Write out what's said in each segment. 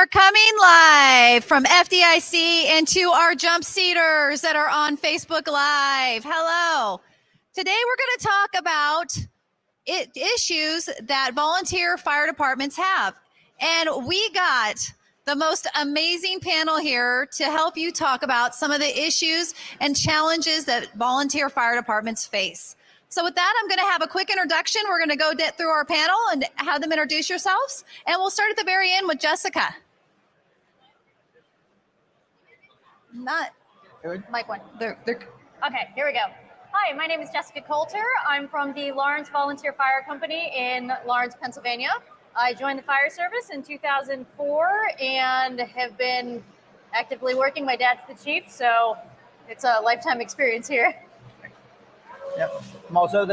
coming live from FDIC and to our jump seaters that are on Facebook Live. Hello. Today we're going to talk about issues that volunteer fire departments have. And we got the most amazing panel here to help you talk about some of the issues and challenges that volunteer fire departments face. So with that, I'm going to have a quick introduction. We're going to go through our panel and have them introduce yourselves. And we'll start at the very end with Jessica. Mic one. Okay, here we go. Hi, my name is Jessica Coulter. I'm from the Lawrence Volunteer Fire Company in Lawrence, Pennsylvania. I joined the fire service in 2004 and have been actively working. My dad's the chief, so it's a lifetime experience here. Yep. I'm also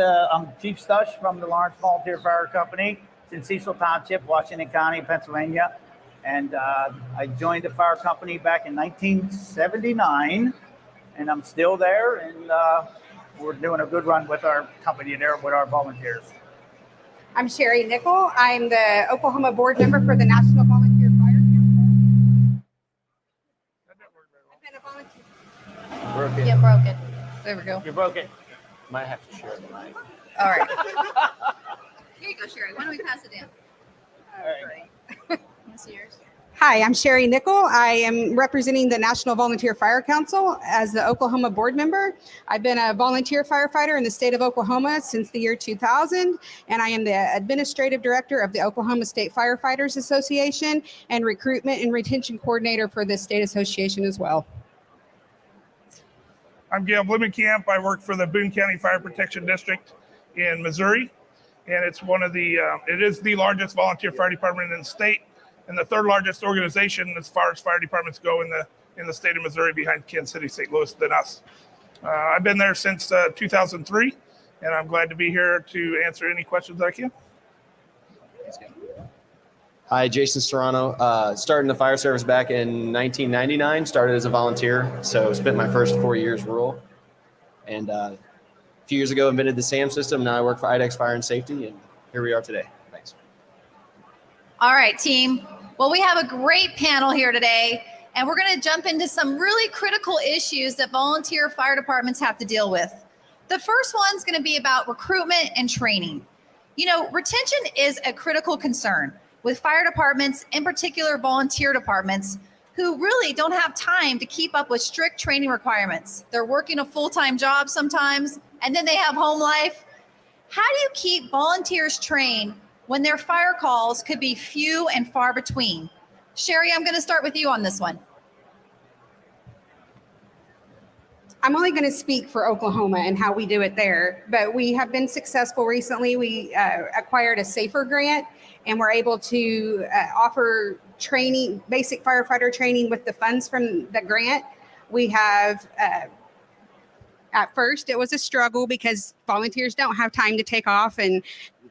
Chief Stush from the Lawrence Volunteer Fire Company. It's in Cecil Township, Washington County, Pennsylvania. And I joined the fire company back in 1979, and I'm still there. And we're doing a good run with our company there with our volunteers. I'm Sheri Nickel. I'm the Oklahoma board member for the National Volunteer Fire Council. Broke it. Yeah, broke it. there we go. You broke it. Might have to share the mic. All right. Here you go, Sheri. Why don't we pass it in? All right. That's yours. Hi, I'm Sheri Nickel. I am representing the National Volunteer Fire Council as the Oklahoma board member. I've been a volunteer firefighter in the state of Oklahoma since the year 2000, and I am the administrative director of the Oklahoma State Firefighters Association and recruitment and retention coordinator for the state association as well. I'm Gale Blumenkamp. I work for the Boone County Fire Protection District in Missouri, and it's it is the largest volunteer fire department in the state, and the third largest organization as far as fire departments go in the state of Missouri, behind Kansas City, St. Louis, than us. I've been there since 2003, and I'm glad to be here to answer any questions I can. Hi, Jason Serrano. Started in the fire service back in 1999. Started as a volunteer, so spent my first 4 years rural. And a few years ago, invented the SAM system. Now I work for IDEX Fire and Safety, and here we are today. Thanks. All right, team. Well, we have a great panel here today, and we're going to jump into some really critical issues that volunteer fire departments have to deal with. The first one's going to be about recruitment and training. You know, retention is a critical concern with fire departments, in particular volunteer departments, who really don't have time to keep up with strict training requirements. They're working a full-time job sometimes, and then they have home life. How do you keep volunteers trained when their fire calls could be few and far between? Sheri, I'm going to start with you on this one. I'm only going to speak for Oklahoma and how we do it there, but we have been successful recently. We acquired a SAFER grant, and we're able to offer training, basic firefighter training with the funds from the grant. We have, at first it was a struggle because volunteers don't have time to take off and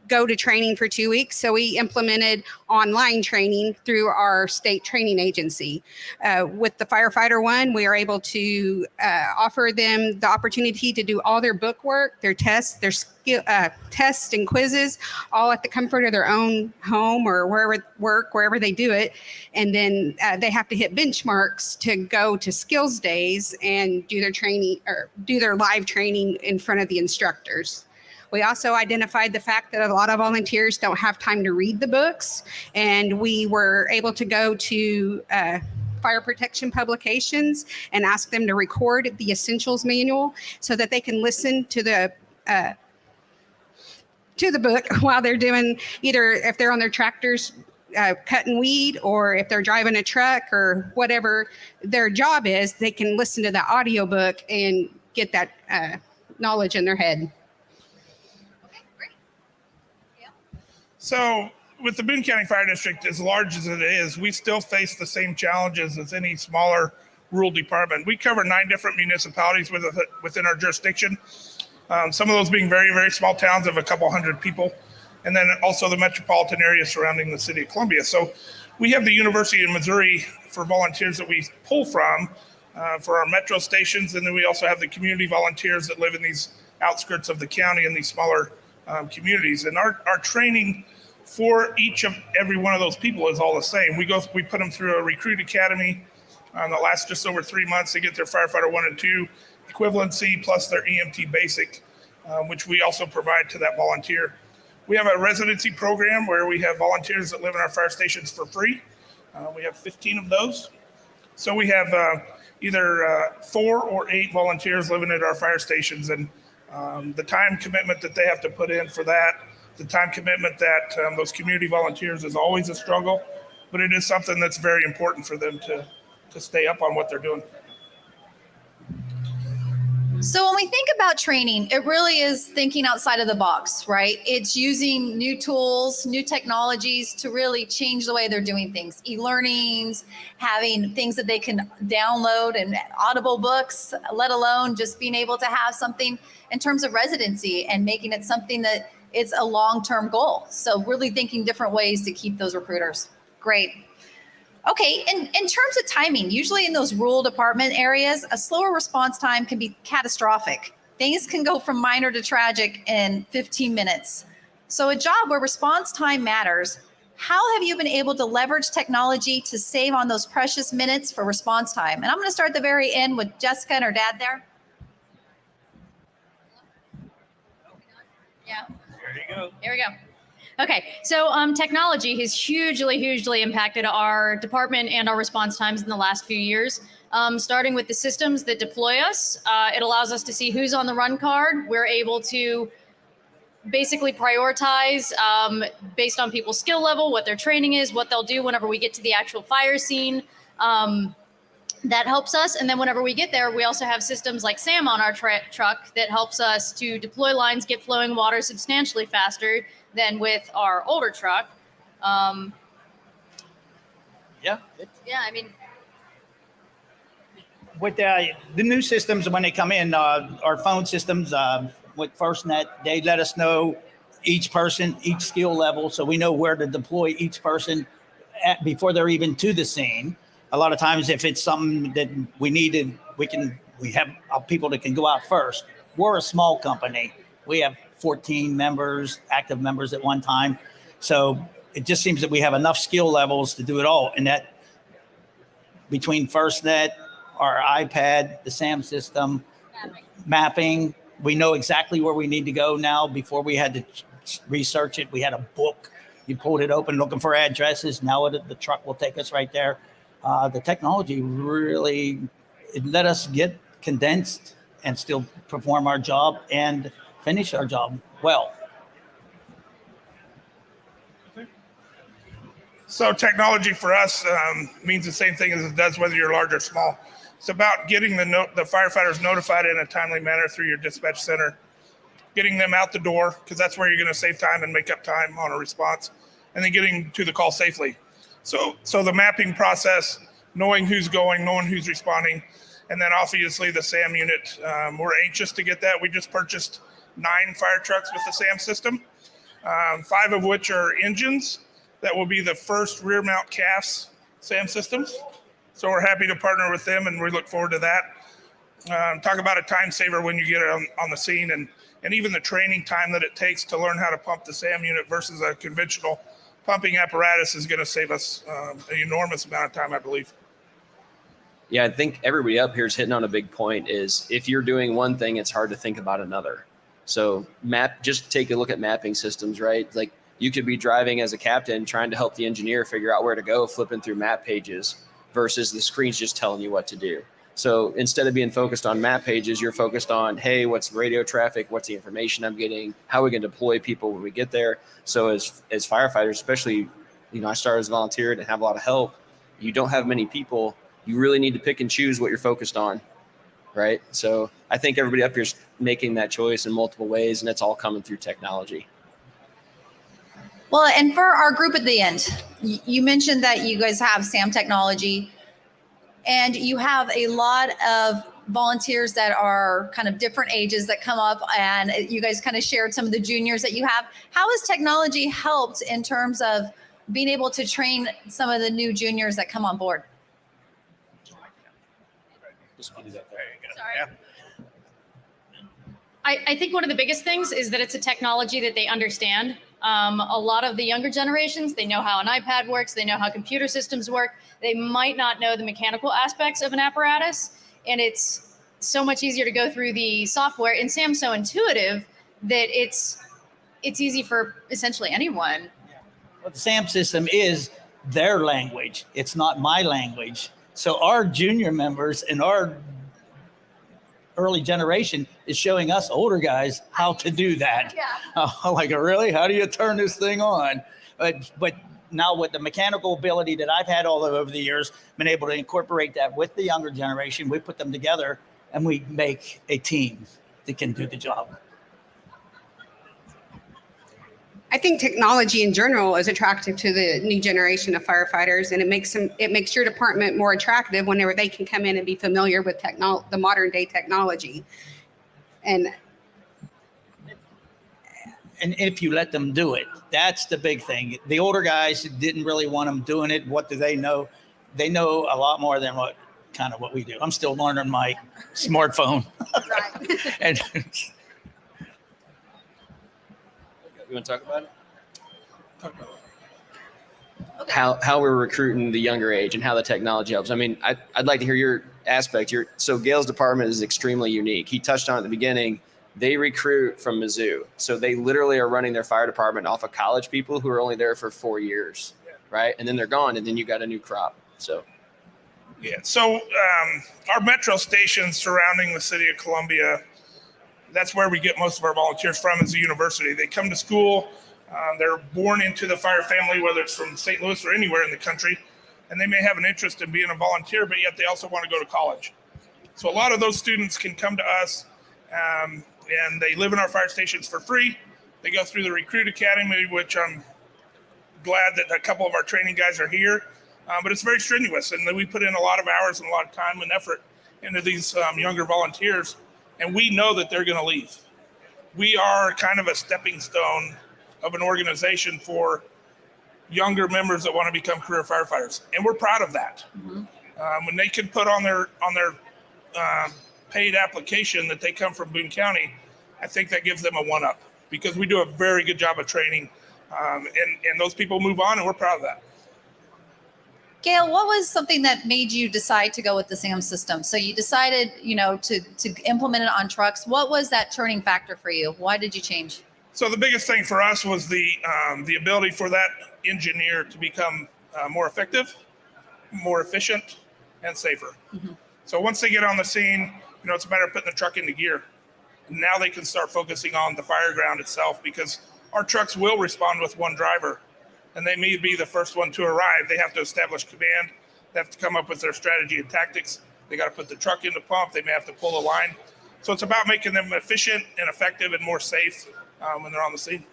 go to training for 2 weeks. So we implemented online training through our state training agency. With the firefighter one, we are able to offer them the opportunity to do all their book work, their tests, their skill tests and quizzes, all at the comfort of their own home or wherever they do it. And then they have to hit benchmarks to go to skills days and do their training or do their live training in front of the instructors. We also identified the fact that a lot of volunteers don't have time to read the books, and we were able to go to fire protection publications and ask them to record the essentials manual so that they can listen to the book while they're doing, either if they're on their tractors cutting weed, or if they're driving a truck or whatever their job is, they can listen to the audiobook and get that knowledge in their head. So with the Boone County Fire District, as large as it is, we still face the same challenges as any smaller rural department. We cover 9 different municipalities within our jurisdiction. Some of those being very, very small towns of a couple hundred people, and then also the metropolitan area surrounding the city of Columbia. So we have the University of Missouri for volunteers that we pull from for our metro stations, and then we also have the community volunteers that live in these outskirts of the county in these smaller communities. And our training for each of every one of those people is all the same. We put them through a recruit academy that lasts just over 3 months to get their firefighter 1 and 2 equivalency plus their EMT basic, which we also provide to that volunteer. We have a residency program where we have volunteers that live in our fire stations for free. We have 15 of those. So we have either 4 or 8 volunteers living at our fire stations, and the time commitment that they have to put in for that, the time commitment that those community volunteers is always a struggle, but it is something that's very important for them to stay up on what they're doing. So when we think about training, it really is thinking outside of the box, right? It's using new tools, new technologies to really change the way they're doing things. E-learnings, having things that they can download and audible books, let alone just being able to have something in terms of residency and making it something that it's a long-term goal. So really thinking different ways to keep those recruiters. Great. Okay, in terms of timing, usually in those rural department areas, a slower response time can be catastrophic. Things can go from minor to tragic in 15 minutes. So a job where response time matters, how have you been able to leverage technology to save on those precious minutes for response time? And I'm going to start at the very end with Jessica and her dad there. Yeah. There you go. Here we go. Okay, so technology has hugely impacted our department and our response times in the last few years. Starting with the systems that deploy us, it allows us to see who's on the run card. We're able to basically prioritize based on people's skill level, what their training is, what they'll do whenever we get to the actual fire scene. That helps us. And then whenever we get there, we also have systems like SAM on our truck that helps us to deploy lines, get flowing water substantially faster than with our older truck. Yeah. Yeah, I mean, With the new systems, when they come in, our phone systems with FirstNet, they let us know each person, each skill level, so we know where to deploy each person before they're even to the scene. A lot of times, if it's something that we needed, we have people that can go out first. We're a small company. We have 14 members, active members at one time. So it just seems that we have enough skill levels to do it all. And that between FirstNet, our iPad, the SAM system, mapping, we know exactly where we need to go now. Before we had to research it, we had a book. You pulled it open looking for addresses. Now the truck will take us right there. The technology really, it let us get condensed and still perform our job and finish our job well. So technology for us means the same thing as it does whether you're large or small. It's about getting the firefighters notified in a timely manner through your dispatch center, getting them out the door, because that's where you're going to save time and make up time on a response, and then getting to the call safely. So the mapping process, knowing who's going, knowing who's responding, and then obviously the SAM unit. We're anxious to get that. We just purchased 9 fire trucks with the SAM system, 5 of which are engines. That will be the first rear mount CAFs SAM systems. So we're happy to partner with them, and we look forward to that. Talk about a time saver when you get it on the scene, and even the training time that it takes to learn how to pump the SAM unit versus a conventional pumping apparatus is going to save us an enormous amount of time, I believe. Yeah, I think everybody up here is hitting on a big point is if you're doing one thing, it's hard to think about another. So just take a look at mapping systems, right? Like you could be driving as a captain trying to help the engineer figure out where to go, flipping through map pages versus the screen's just telling you what to do. So instead of being focused on map pages, you're focused on, hey, what's radio traffic? What's the information I'm getting? How are we going to deploy people when we get there? So as firefighters, especially, I started as a volunteer and have a lot of help. You don't have many people. You really need to pick and choose what you're focused on, right? So I think everybody up here is making that choice in multiple ways, and it's all coming through technology. Well, and for our group at the end, you mentioned that you guys have SAM technology, and you have a lot of volunteers that are kind of different ages that come up, and you guys kind of shared some of the juniors that you have. How has technology helped in terms of being able to train some of the new juniors that come on board? Sorry. I think one of the biggest things is that it's a technology that they understand. A lot of the younger generations, they know how an iPad works. They know how computer systems work. They might not know the mechanical aspects of an apparatus. And it's so much easier to go through the software. And Sam's so intuitive that it's easy for essentially anyone. Well, the SAM system is their language. It's not my language. So our junior members and our early generation is showing us older guys how to do that. Yeah. Like, really? How do you turn this thing on? But now with the mechanical ability that I've had all over the years, been able to incorporate that with the younger generation, we put them together and we make a team that can do the job. I think technology in general is attractive to the new generation of firefighters, and it makes your department more attractive whenever they can come in and be familiar with the modern day technology. And if you let them do it, that's the big thing. The older guys didn't really want them doing it. What do they know? They know a lot more than what we do. I'm still learning my smartphone. right. And You want to talk about it? How we're recruiting the younger age and how the technology helps. I mean, I'd like to hear your aspect. So Gale's department is extremely unique. He touched on it at the beginning. They recruit from Mizzou. So they literally are running their fire department off of college people who are only there for 4 years, right? And then they're gone, and then you got a new crop. So. Yeah. So our metro stations surrounding the city of Columbia, that's where we get most of our volunteers from, is the university. They come to school. They're born into the fire family, whether it's from St. Louis or anywhere in the country, and they may have an interest in being a volunteer, but yet they also want to go to college. So a lot of those students can come to us, and they live in our fire stations for free. They go through the Recruit Academy, which I'm glad that a couple of our training guys are here, but it's very strenuous, and we put in a lot of hours and a lot of time and effort into these younger volunteers, and we know that they're going to leave. We are kind of a stepping stone of an organization for younger members that want to become career firefighters, and we're proud of that. Mm-hmm. When they can put on their paid application that they come from Boone County, I think that gives them a one-up, because we do a very good job of training, and those people move on, and we're proud of that. Gale, what was something that made you decide to go with the SAM system? So you decided, to implement it on trucks. What was that turning factor for you? Why did you change? So the biggest thing for us was the ability for that engineer to become more effective, more efficient, and safer. Mm-hmm. So once they get on the scene, it's a matter of putting the truck into gear. Now they can start focusing on the fire ground itself, because our trucks will respond with one driver, and they may be the first one to arrive. They have to establish command. They have to come up with their strategy and tactics. They got to put the truck in the pump. They may have to pull a line. So it's about making them efficient and effective and more safe when they're on the scene.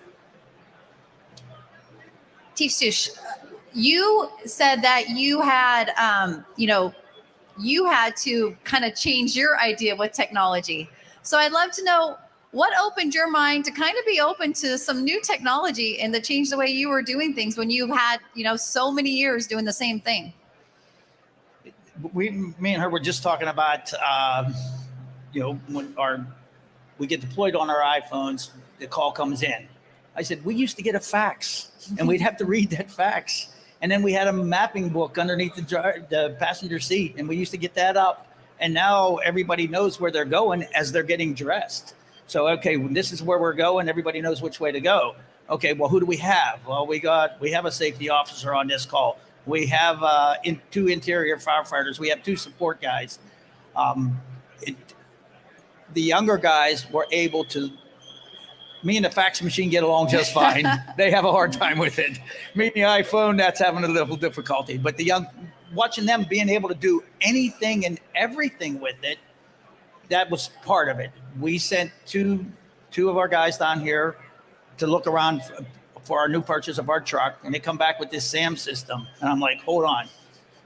Chief Stoosh, you said that you had, you had to kind of change your idea with technology. So I'd love to know what opened your mind to kind of be open to some new technology and to change the way you were doing things when you had, so many years doing the same thing. Me and her were just talking about, when we get deployed on our iPhones, the call comes in. I said, we used to get a fax, and we'd have to read that fax. And then we had a mapping book underneath the passenger seat, and we used to get that up. And now everybody knows where they're going as they're getting dressed. So, okay, this is where we're going. Everybody knows which way to go. Okay, well, who do we have? Well, we have a safety officer on this call. We have 2 interior firefighters. We have 2 support guys. The younger guys were able to. Me and the fax machine get along just fine. They have a hard time with it. Me and the iPhone, that's having a little difficulty. But watching them being able to do anything and everything with it, that was part of it. We sent two of our guys down here to look around for our new purchase of our truck, and they come back with this SAM system. And I'm like, hold on,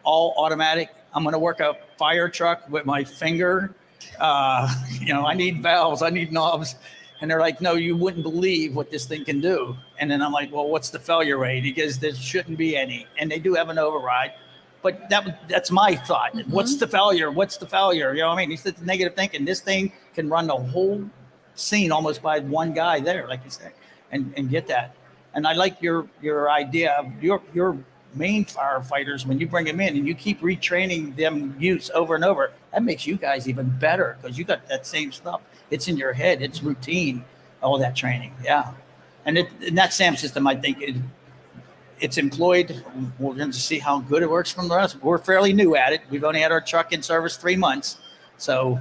all automatic. I'm going to work a fire truck with my finger. I need valves, I need knobs. And they're like, no, you wouldn't believe what this thing can do. And then I'm like, well, what's the failure rate? Because there shouldn't be any. And they do have an override. But that's my thought. Mm-hmm. What's the failure? What's the failure? He said the negative thinking. This thing can run the whole scene almost by one guy there, like you said, and get that. And I like your idea of your main firefighters, when you bring them in and you keep retraining them use over and over, that makes you guys even better because you got that same stuff. It's in your head. It's routine, all that training. Yeah. And in that SAM system, I think it's employed. We're going to see how good it works from the rest. We're fairly new at it. We've only had our truck in service 3 months. So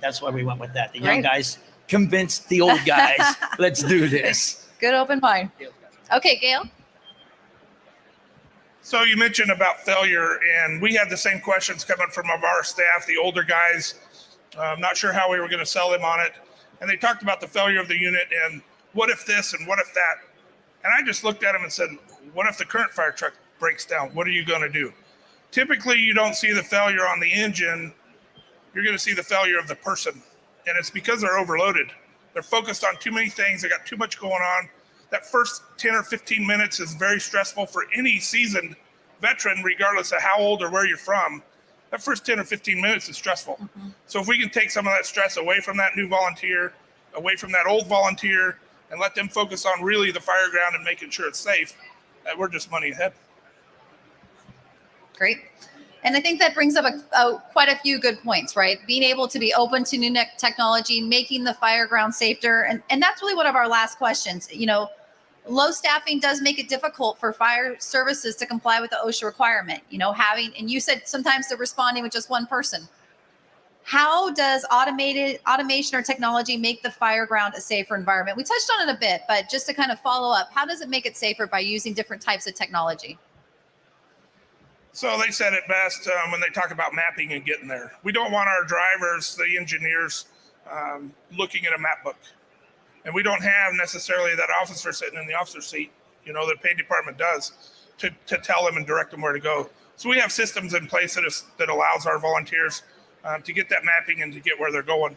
that's why we went with that. The young guys convinced the old guys, let's do this. Good open mind. Okay, Gale. So you mentioned about failure, and we had the same questions coming from our staff, the older guys. I'm not sure how we were going to sell them on it. And they talked about the failure of the unit and what if this and what if that. And I just looked at them and said, what if the current fire truck breaks down? What are you going to do? Typically, you don't see the failure on the engine. You're going to see the failure of the person. And it's because they're overloaded. They're focused on too many things. They got too much going on. That first 10 or 15 minutes is very stressful for any seasoned veteran, regardless of how old or where you're from. That first 10 or 15 minutes is stressful. Mm-hmm. So if we can take some of that stress away from that new volunteer, away from that old volunteer, and let them focus on really the fire ground and making sure it's safe, we're just money ahead. Great. And I think that brings up quite a few good points, right? Being able to be open to new technology, making the fire ground safer. And that's really one of our last questions. You know, low staffing does make it difficult for fire services to comply with the OSHA requirement, you know, and you said sometimes they're responding with just one person. How does automation or technology make the fire ground a safer environment? We touched on it a bit, but just to kind of follow up, how does it make it safer by using different types of technology? So they said it best when they talk about mapping and getting there. We don't want our drivers, the engineers, looking at a map book. And we don't have necessarily that officer sitting in the officer's seat, you know, the paid department does, to tell them and direct them where to go. So we have systems in place that allows our volunteers to get that mapping and to get where they're going.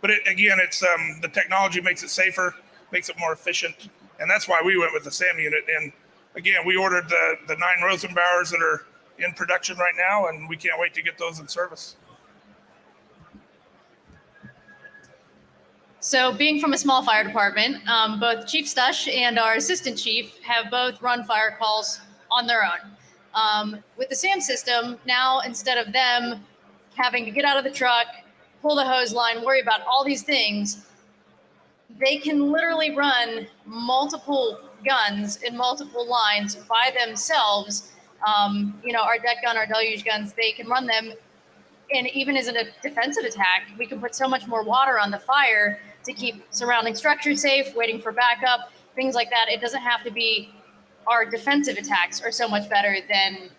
But it's the technology makes it safer, makes it more efficient. And that's why we went with the SAM unit. And again, we ordered the 9 Rosenbauers that are in production right now, and we can't wait to get those in service. So being from a small fire department, both Chief Stush and our assistant chief have both run fire calls on their own. With the SAM system, now instead of them having to get out of the truck, pull the hose line, worry about all these things, they can literally run multiple guns in multiple lines by themselves. Our deck gun, our deluge guns, they can run them. And even as a defensive attack, we can put so much more water on the fire to keep surrounding structures safe, waiting for backup, things like that. It doesn't have to be our defensive attacks are so much better than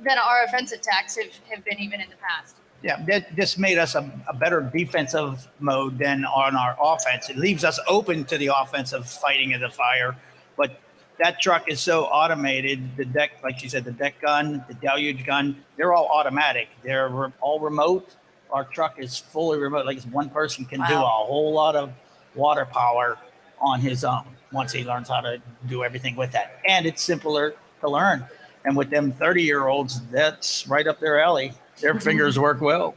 our offensive attacks have been even in the past. Yeah, that just made us a better defensive mode than on our offense. It leaves us open to the offensive fighting of the fire, but that truck is so automated. The deck, like you said, the deck gun, the deluge gun, they're all automatic. They're all remote. Our truck is fully remote. Like one person can do a whole lot of water power on his own once he learns how to do everything with that. And it's simpler to learn. And with them 30-year-olds, that's right up their alley. Their fingers work well.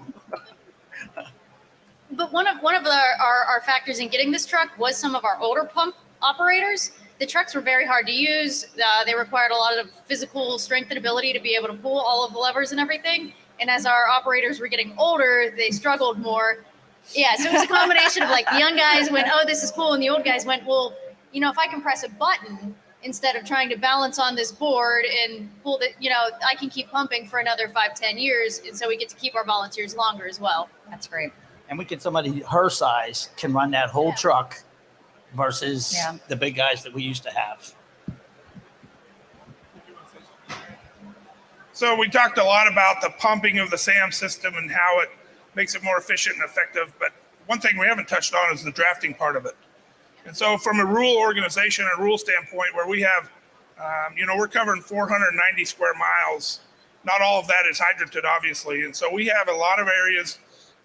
But one of our factors in getting this truck was some of our older pump operators. The trucks were very hard to use. They required a lot of physical strength and ability to be able to pull all of the levers and everything. And as our operators were getting older, they struggled more. Yeah, so it was a combination of like the young guys went, oh, this is cool. And the old guys went, well, you know, if I can press a button instead of trying to balance on this board and pull the, you know, I can keep pumping for another 5-10 years. And so we get to keep our volunteers longer as well. That's great. And we get somebody her size can run that whole truck versus the big guys that we used to have. So we talked a lot about the pumping of the SAM system and how it makes it more efficient and effective. But one thing we haven't touched on is the drafting part of it. And so from a rural organization and rural standpoint where we have, we're covering 490 square miles. Not all of that is hydranted, obviously. And so we have a lot of areas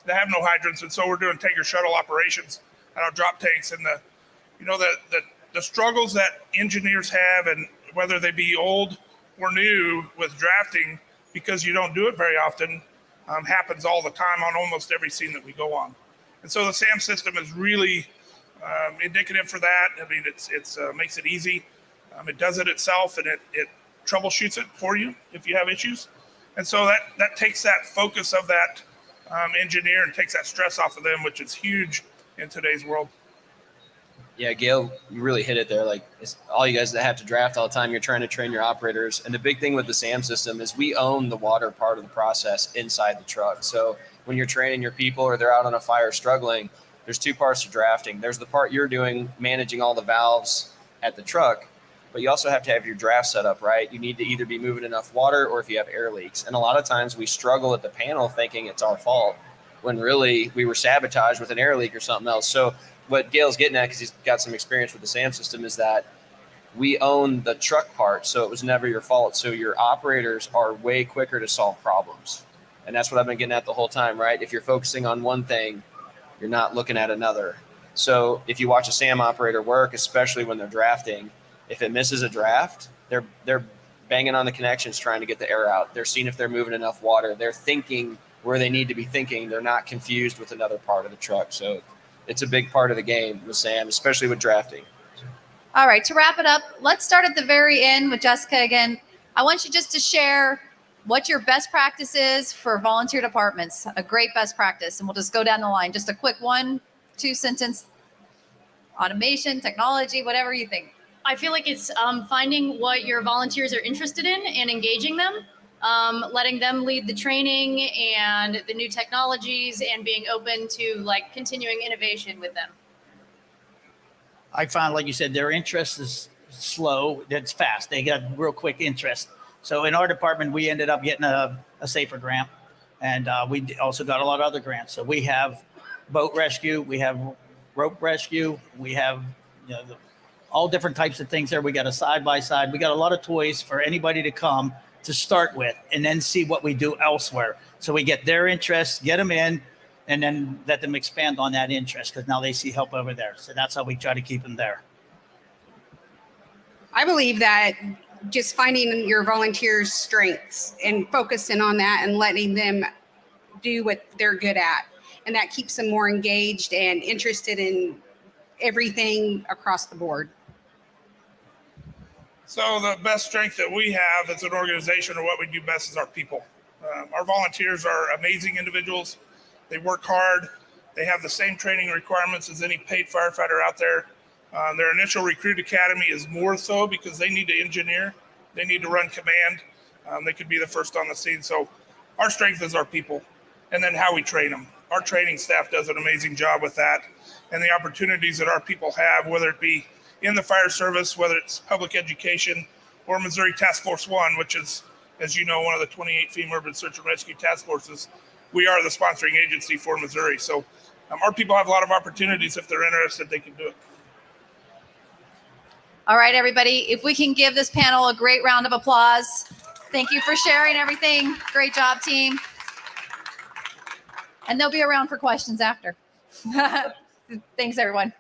that have no hydrants. And so we're doing tanker shuttle operations and our drop tanks and the struggles that engineers have, and whether they be old or new with drafting, because you don't do it very often, happens all the time on almost every scene that we go on. And so the SAM system is really indicative for that. I mean, it's makes it easy. It does it itself, and it troubleshoots it for you if you have issues. And so that takes that focus of that engineer and takes that stress off of them, which is huge in today's world. Yeah, Gale, you really hit it there. Like, it's all you guys that have to draft all the time, you're trying to train your operators. And the big thing with the SAM system is we own the water part of the process inside the truck. So when you're training your people or they're out on a fire struggling, there's two parts to drafting. There's the part you're doing, managing all the valves at the truck, but you also have to have your draft set up, right? You need to either be moving enough water or if you have air leaks. And a lot of times we struggle at the panel thinking it's our fault when really we were sabotaged with an air leak or something else. So what Gale's getting at, because he's got some experience with the SAM system, is that we own the truck part, so it was never your fault. So your operators are way quicker to solve problems. And that's what I've been getting at the whole time, right? If you're focusing on one thing, you're not looking at another. So if you watch a SAM operator work, especially when they're drafting, if it misses a draft, they're banging on the connections trying to get the air out. They're seeing if they're moving enough water. They're thinking where they need to be thinking. They're not confused with another part of the truck. So it's a big part of the game with SAM, especially with drafting. All right, to wrap it up, let's start at the very end with Jessica again. I want you just to share what your best practice is for volunteer departments, a great best practice. And we'll just go down the line. Just a quick 1-2 sentence, automation, technology, whatever you think. I feel like it's finding what your volunteers are interested in and engaging them, letting them lead the training and the new technologies and being open to like continuing innovation with them. I found, like you said, their interest is slow. It's fast. They got real quick interest. So in our department, we ended up getting a safer grant, and we also got a lot of other grants. So we have boat rescue, we have rope rescue, we have all different types of things there. We got a side-by-side. We got a lot of toys for anybody to come to start with and then see what we do elsewhere. So we get their interest, get them in, and then let them expand on that interest because now they see help over there. So that's how we try to keep them there. I believe that just finding your volunteers' strengths and focusing on that and letting them do what they're good at. And that keeps them more engaged and interested in everything across the board. So the best strength that we have as an organization, or what we do best, is our people. Our volunteers are amazing individuals. They work hard. They have the same training requirements as any paid firefighter out there. Their initial recruit academy is more so because they need to engineer. They need to run command. They could be the first on the scene. So our strength is our people, and then how we train them. Our training staff does an amazing job with that, and the opportunities that our people have, whether it be in the fire service, whether it's public education, or Missouri Task Force 1, which is, as you know, one of the 28 FEMA Urban Search and Rescue Task Forces. We are the sponsoring agency for Missouri. So our people have a lot of opportunities. If they're interested, they can do it. All right, everybody, if we can give this panel a great round of applause. Thank you for sharing everything. Great job, team. And they'll be around for questions after. Thanks, everyone.